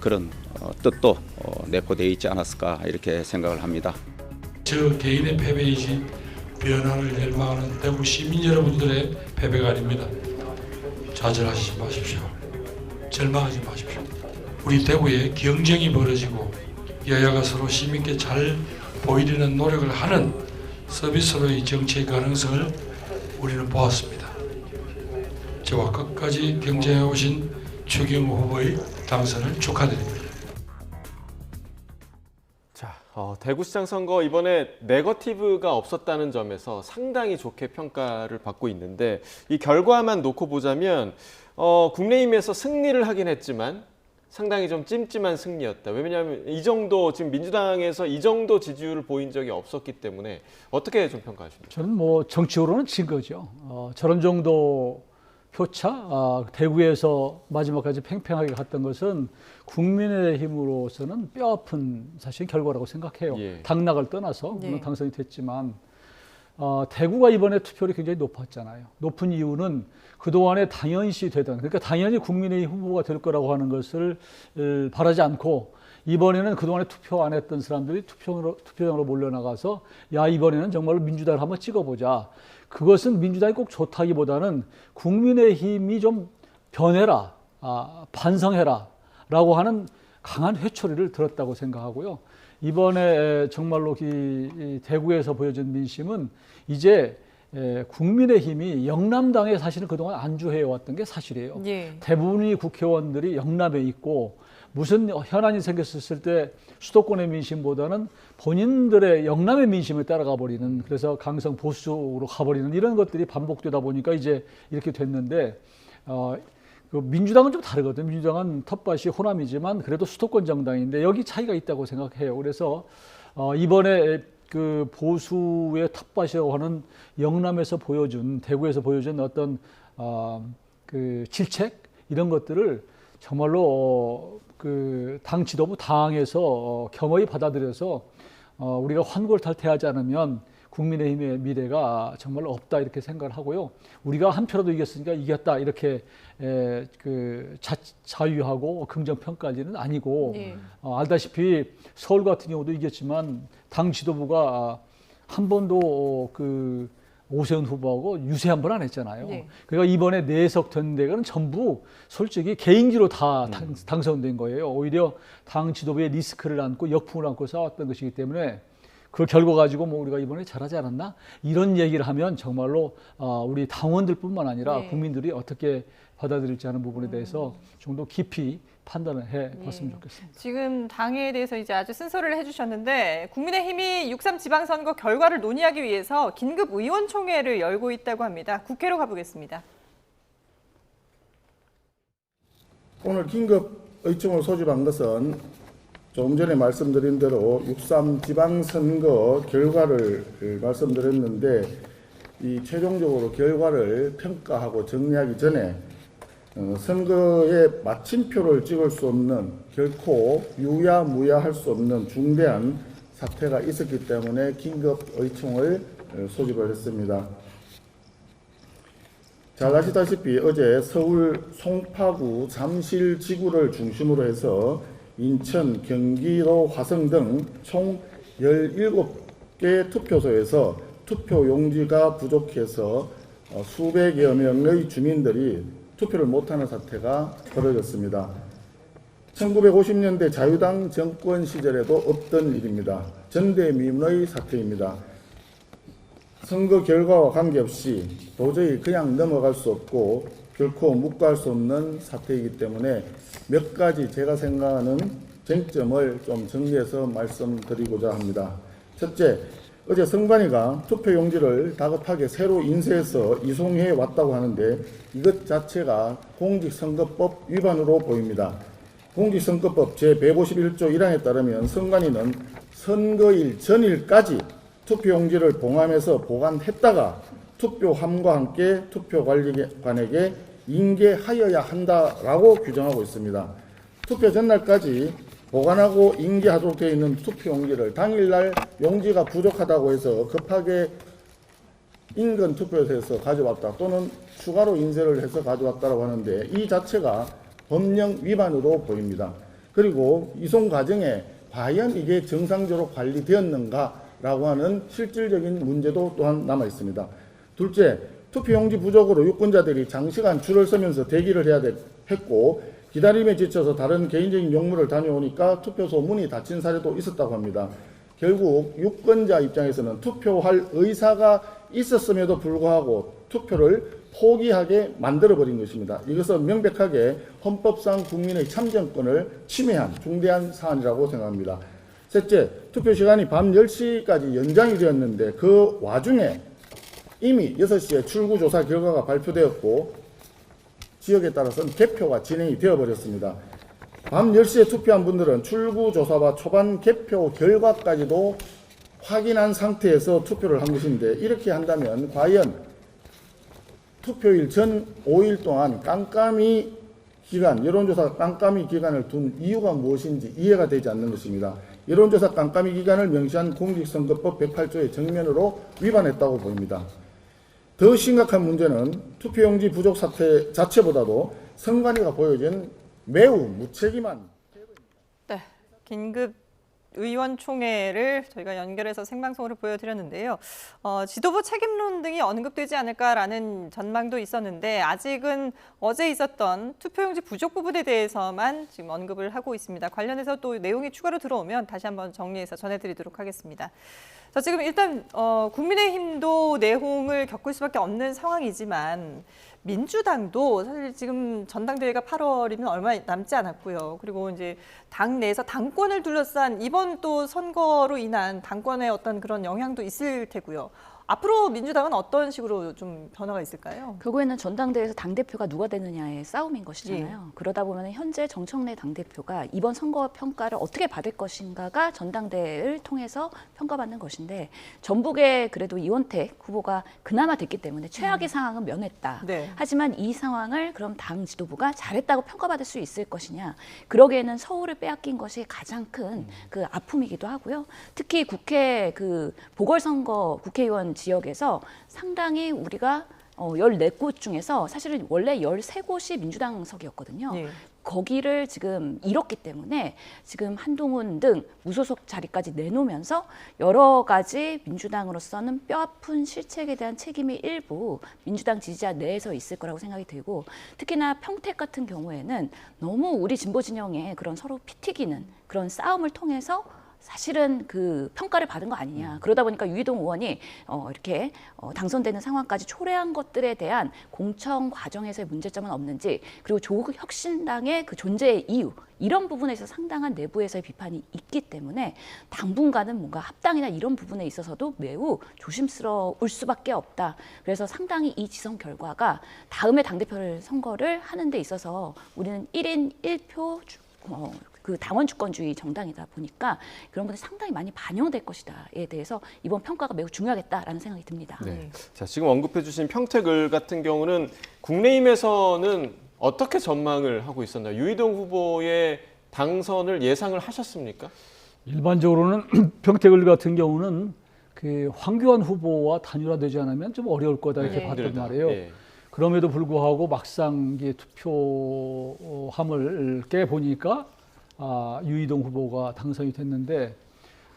그런 뜻도 내포되어 있지 않았을까, 이렇게 생각을 합니다. 저 개인의 패배이신 변화를 열망하는 대구 시민 여러분들의 패배가 아닙니다. 좌절하지 마십시오. 절망하지 마십시오. 우리 대구에 경쟁이 벌어지고 여야가 서로 시민께 잘 보이려는 노력을 하는 서비스로의 정치의 가능성을 우리는 보았습니다. 저와 끝까지 경쟁해 오신 최경호 후보의 당선을 축하드립니다. 자, 대구시장 선거 이번에 네거티브가 없었다는 점에서 상당히 좋게 평가를 받고 있는데 이 결과만 놓고 보자면 국민의힘에서 승리를 하긴 했지만 상당히 좀 찜찜한 승리였다. 왜냐하면 이 정도 지금 민주당에서 이 정도 지지율을 보인 적이 없었기 때문에 어떻게 좀 평가하십니까? 저는 뭐 정치적으로는 진 거죠. 저런 정도 표차, 대구에서 마지막까지 팽팽하게 갔던 것은 국민의힘으로서는 뼈아픈 사실 결과라고 생각해요. 예. 당락을 떠나서 물론 네. 당선이 됐지만 대구가 이번에 투표율이 굉장히 높았잖아요. 높은 이유는 그동안에 당연시 되던, 그러니까 당연히 국민의힘 후보가 될 거라고 하는 것을 바라지 않고 이번에는 그동안에 투표 안 했던 사람들이 투표장으로 몰려나가서 야, 이번에는 정말로 민주당을 한번 찍어보자. 그것은 민주당이 꼭 좋다기보다는 국민의힘이 좀 변해라, 반성해라 라고 하는 강한 회초리를 들었다고 생각하고요. 이번에 정말로 이 대구에서 보여준 민심은 이제 국민의힘이 영남당에 사실은 그동안 안주해 왔던 게 사실이에요. 예. 대부분의 국회의원들이 영남에 있고 무슨 현안이 생겼을 때 수도권의 민심보다는 본인들의 영남의 민심을 따라가 버리는, 그래서 강성 보수로 가버리는 이런 것들이 반복되다 보니까 이제 이렇게 됐는데 그 민주당은 좀 다르거든요. 민주당은 텃밭이 호남이지만 그래도 수도권 정당인데 여기 차이가 있다고 생각해요. 그래서 이번에 그 보수의 텃밭이라고 하는 영남에서 보여준, 대구에서 보여준 어떤 그 질책 이런 것들을 정말로 그 당 지도부 당에서 겸허히 받아들여서 우리가 환골탈태하지 않으면 국민의힘의 미래가 정말 없다 이렇게 생각을 하고요. 우리가 한 표라도 이겼으니까 이겼다 이렇게 그 자유하고 긍정 평가할 일은 아니고 네. 알다시피 서울 같은 경우도 이겼지만 당 지도부가 한 번도 그 오세훈 후보하고 유세 한 번 안 했잖아요. 네. 그러니까 이번에 내석된 데가는 전부 솔직히 개인기로 다 당선된 거예요. 오히려 당 지도부의 리스크를 안고 역풍을 안고 싸웠던 것이기 때문에 그 결과 가지고 뭐 우리가 이번에 잘하지 않았나? 이런 얘기를 하면 정말로 우리 당원들뿐만 아니라 네. 국민들이 어떻게 받아들일지 하는 부분에 대해서 좀 더 깊이 판단을 해 봤으면 네. 좋겠습니다. 지금 당에 대해서 이제 아주 쓴소리를 해주셨는데 국민의힘이 6.3 지방선거 결과를 논의하기 위해서 긴급 의원총회를 열고 있다고 합니다. 국회로 가보겠습니다. 오늘 긴급 의총을 소집한 것은 조금 전에 말씀드린 대로 6.3 지방선거 결과를 말씀드렸는데 이 최종적으로 결과를 평가하고 정리하기 전에 선거에 마침표를 찍을 수 없는, 결코 유야무야할 수 없는 중대한 사태가 있었기 때문에 긴급 의총을 소집을 했습니다. 잘 아시다시피 어제 서울 송파구 잠실 지구를 중심으로 해서 인천, 경기도 화성 등 총 17개 투표소에서 투표 용지가 부족해서 수백여 명의 주민들이 투표를 못하는 사태가 벌어졌습니다. 1950년대 자유당 정권 시절에도 없던 일입니다. 전대미문의 사태입니다. 선거 결과와 관계없이 도저히 그냥 넘어갈 수 없고 결코 묵과할 수 없는 사태이기 때문에 몇 가지 제가 생각하는 쟁점을 좀 정리해서 말씀드리고자 합니다. 첫째, 어제 선관위가 투표용지를 다급하게 새로 인쇄해서 이송해 왔다고 하는데 이것 자체가 공직선거법 위반으로 보입니다. 공직선거법 제151조 1항에 따르면 선관위는 선거일 전일까지 투표용지를 봉함해서 보관했다가 투표함과 함께 투표관리관에게 인계하여야 한다라고 규정하고 있습니다. 투표 전날까지 보관하고 인계하도록 되어 있는 투표용지를 당일날 용지가 부족하다고 해서 급하게 인근 투표소에서 가져왔다 또는 추가로 인쇄를 해서 가져왔다고 하는데 이 자체가 법령 위반으로 보입니다. 그리고 이송 과정에 과연 이게 정상적으로 관리되었는가 있다라고 하는 실질적인 문제도 또한 남아 있습니다. 둘째, 투표용지 부족으로 유권자들이 장시간 줄을 서면서 대기를 해야 했고 기다림에 지쳐서 다른 개인적인 용무를 다녀오니까 투표소 문이 닫힌 사례도 있었다고 합니다. 결국 유권자 입장에서는 투표할 의사가 있었음에도 불구하고 투표를 포기하게 만들어버린 것입니다. 이것은 명백하게 헌법상 국민의 참정권을 침해한 중대한 사안이라고 생각합니다. 셋째, 투표 시간이 밤 10시까지 연장이 되었는데 그 와중에 이미 6시에 출구조사 결과가 발표되었고 지역에 따라서는 개표가 진행이 되어버렸습니다. 밤 10시에 투표한 분들은 출구조사와 초반 개표 결과까지도 확인한 상태에서 투표를 한 것인데 이렇게 한다면 과연 투표일 전 5일 동안 깜깜이 기간, 여론조사 깜깜이 기간을 둔 이유가 무엇인지 이해가 되지 않는 것입니다. 여론조사 깜깜이 기간을 명시한 공직선거법 108조의 정면으로 위반했다고 보입니다. 더 심각한 문제는 투표용지 부족 사태 자체보다도 선관위가 보여준 매우 무책임한 네, 긴급 의원총회를 저희가 연결해서 생방송으로 보여드렸는데요. 지도부 책임론 등이 언급되지 않을까라는 전망도 있었는데 아직은 어제 있었던 투표용지 부족 부분에 대해서만 지금 언급을 하고 있습니다. 관련해서 또 내용이 추가로 들어오면 다시 한번 정리해서 전해드리도록 하겠습니다. 자, 지금 일단 국민의힘도 내홍을 겪을 수밖에 없는 상황이지만 민주당도 사실 지금 전당대회가 8월이면 얼마 남지 않았고요. 그리고 이제 당 내에서 당권을 둘러싼 이번 또 선거로 인한 당권의 어떤 그런 영향도 있을 테고요. 앞으로 민주당은 어떤 식으로 좀 변화가 있을까요? 결국에는 전당대회에서 당대표가 누가 되느냐의 싸움인 것이잖아요. 예. 그러다 보면 현재 정청래 당대표가 이번 선거 평가를 어떻게 받을 것인가가 전당대회를 통해서 평가받는 것인데 전북에 그래도 이원택 후보가 그나마 됐기 때문에 최악의 상황은 면했다. 네. 하지만 이 상황을 그럼 당 지도부가 잘했다고 평가받을 수 있을 것이냐. 그러기에는 서울을 빼앗긴 것이 가장 큰 그 아픔이기도 하고요. 특히 국회 그 보궐선거 국회의원 지역에서 상당히 우리가 14곳 중에서 사실은 원래 13곳이 민주당석이었거든요. 네. 거기를 지금 잃었기 때문에 지금 한동훈 등 무소속 자리까지 내놓으면서 여러 가지 민주당으로서는 뼈아픈 실책에 대한 책임이 일부 민주당 지지자 내에서 있을 거라고 생각이 들고 특히나 평택 같은 경우에는 너무 우리 진보 진영의 그런 서로 피 튀기는 그런 싸움을 통해서 사실은 그 평가를 받은 거 아니냐. 그러다 보니까 유희동 의원이 이렇게 당선되는 상황까지 초래한 것들에 대한 공청 과정에서의 문제점은 없는지 그리고 조국 혁신당의 그 존재의 이유 이런 부분에서 상당한 내부에서의 비판이 있기 때문에 당분간은 뭔가 합당이나 이런 부분에 있어서도 매우 조심스러울 수밖에 없다. 그래서 상당히 이 지선 결과가 다음에 당대표를 선거를 하는 데 있어서 우리는 1인 1표 그 당원 주권주의 정당이다 보니까 그런 것들이 상당히 많이 반영될 것이다에 대해서 이번 평가가 매우 중요하겠다라는 생각이 듭니다. 네. 자, 지금 언급해 주신 평택을 같은 경우는 국민의힘에서는 어떻게 전망을 하고 있었나요? 유희동 후보의 당선을 예상을 하셨습니까? 일반적으로는 평택을 같은 경우는 그 황교안 후보와 단일화되지 않으면 좀 어려울 거다 이렇게 봤단 말이에요. 네. 그럼에도 불구하고 막상 투표함을 깨보니까 유희동 후보가 당선이 됐는데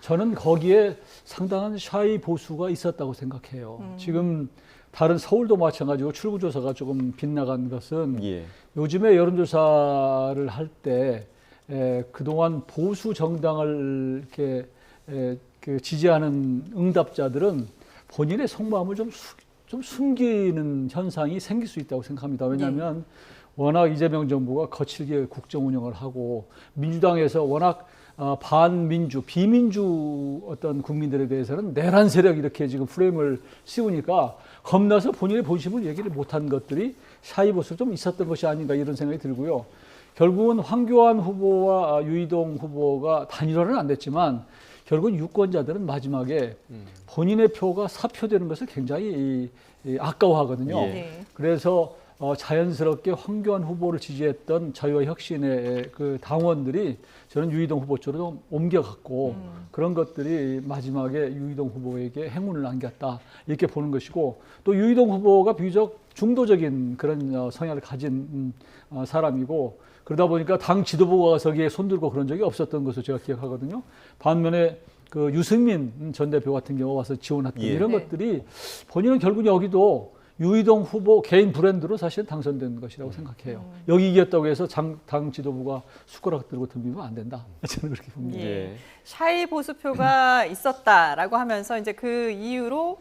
저는 거기에 상당한 샤이 보수가 있었다고 생각해요. 지금 다른 서울도 마찬가지고 출구조사가 조금 빗나간 것은 요즘에 여론조사를 할 때 그동안 보수 정당을 이렇게 그 지지하는 응답자들은 본인의 속마음을 좀 숨기는 현상이 생길 수 있다고 생각합니다. 왜냐하면 워낙 이재명 정부가 거칠게 국정 운영을 하고 민주당에서 워낙 반민주, 비민주 어떤 국민들에 대해서는 내란 세력 이렇게 지금 프레임을 씌우니까 겁나서 본인의 본심을 얘기를 못한 것들이 샤이보수 좀 있었던 것이 아닌가 이런 생각이 들고요. 결국은 황교안 후보와 유희동 후보가 단일화는 안 됐지만 결국은 유권자들은 마지막에 본인의 표가 사표되는 것을 굉장히 아까워하거든요. 그래서 자연스럽게 황교안 후보를 지지했던 자유와 혁신의 그 당원들이 저는 유희동 후보 쪽으로 좀 옮겨갔고 그런 것들이 마지막에 유희동 후보에게 행운을 안겼다 이렇게 보는 것이고 또 유희동 후보가 비교적 중도적인 그런 성향을 가진 사람이고 그러다 보니까 당 지도부가 거기에 손들고 그런 적이 없었던 것을 제가 기억하거든요. 반면에 그 유승민 전 대표 같은 경우 와서 지원했던 예. 이런 네. 것들이 본인은 결국 여기도 유이동 후보 개인 브랜드로 사실 당선된 것이라고 생각해요. 여기 이겼다고 해서 당 지도부가 숟가락 들고 덤비면 안 된다. 저는 그렇게 봅니다. 예. 샤이 보수표가 있었다라고 하면서 이제 그 이유로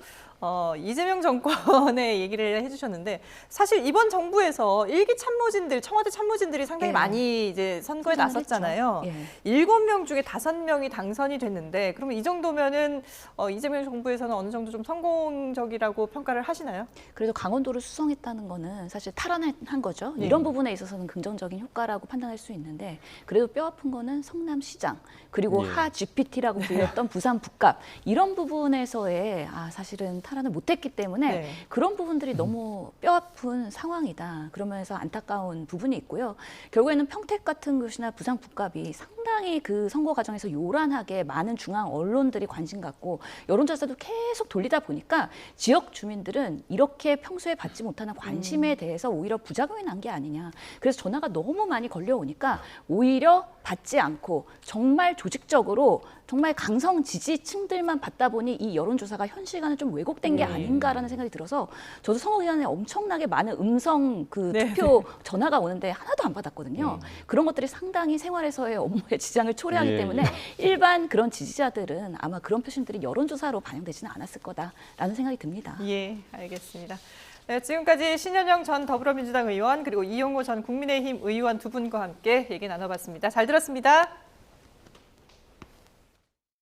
이재명 정권의 얘기를 해주셨는데 사실 이번 정부에서 일기 참모진들, 청와대 참모진들이 상당히 예. 많이 이제 선거에 선언을 나섰잖아요. 했죠. 7명 중에 5명이 당선이 됐는데 그러면 이 정도면은 이재명 정부에서는 어느 정도 좀 성공적이라고 평가를 하시나요? 그래도 강원도를 수성했다는 거는 사실 탈환한 거죠. 네. 이런 부분에 있어서는 긍정적인 효과라고 판단할 수 있는데 그래도 뼈아픈 거는 성남시장 그리고 예. 하 GPT라고 불렸던 부산 북갑 이런 부분에서의 사실은 탈환을 못했기 때문에 네. 그런 부분들이 너무 뼈아픈 상황이다. 그러면서 안타까운 부분이 있고요. 결국에는 평택 같은 곳이나 부산 북갑이 상당히 그 선거 과정에서 요란하게 많은 중앙 언론들이 관심 갖고 여론조사도 계속 돌리다 보니까 지역 주민들은 이렇게 평소에 받지 못하는 관심에 대해서 오히려 부작용이 난 게 아니냐. 그래서 전화가 너무 많이 걸려오니까 오히려 받지 않고 정말 조직적으로 정말 강성 지지층들만 받다 보니 이 여론조사가 현 시간에 좀 왜곡된 게 아닌가라는 생각이 들어서 저도 선거 기간에 엄청나게 많은 음성 그 네. 투표 전화가 오는데 하나도 안 받았거든요. 그런 것들이 상당히 생활에서의 업무에 지장을 초래하기 예, 때문에 일반 그런 지지자들은 아마 그런 표심들이 여론조사로 반영되지는 않았을 거다라는 생각이 듭니다. 예, 알겠습니다. 네, 지금까지 신현영 전 더불어민주당 의원 그리고 이용호 전 국민의힘 의원 두 분과 함께 얘기 나눠봤습니다. 잘 들었습니다.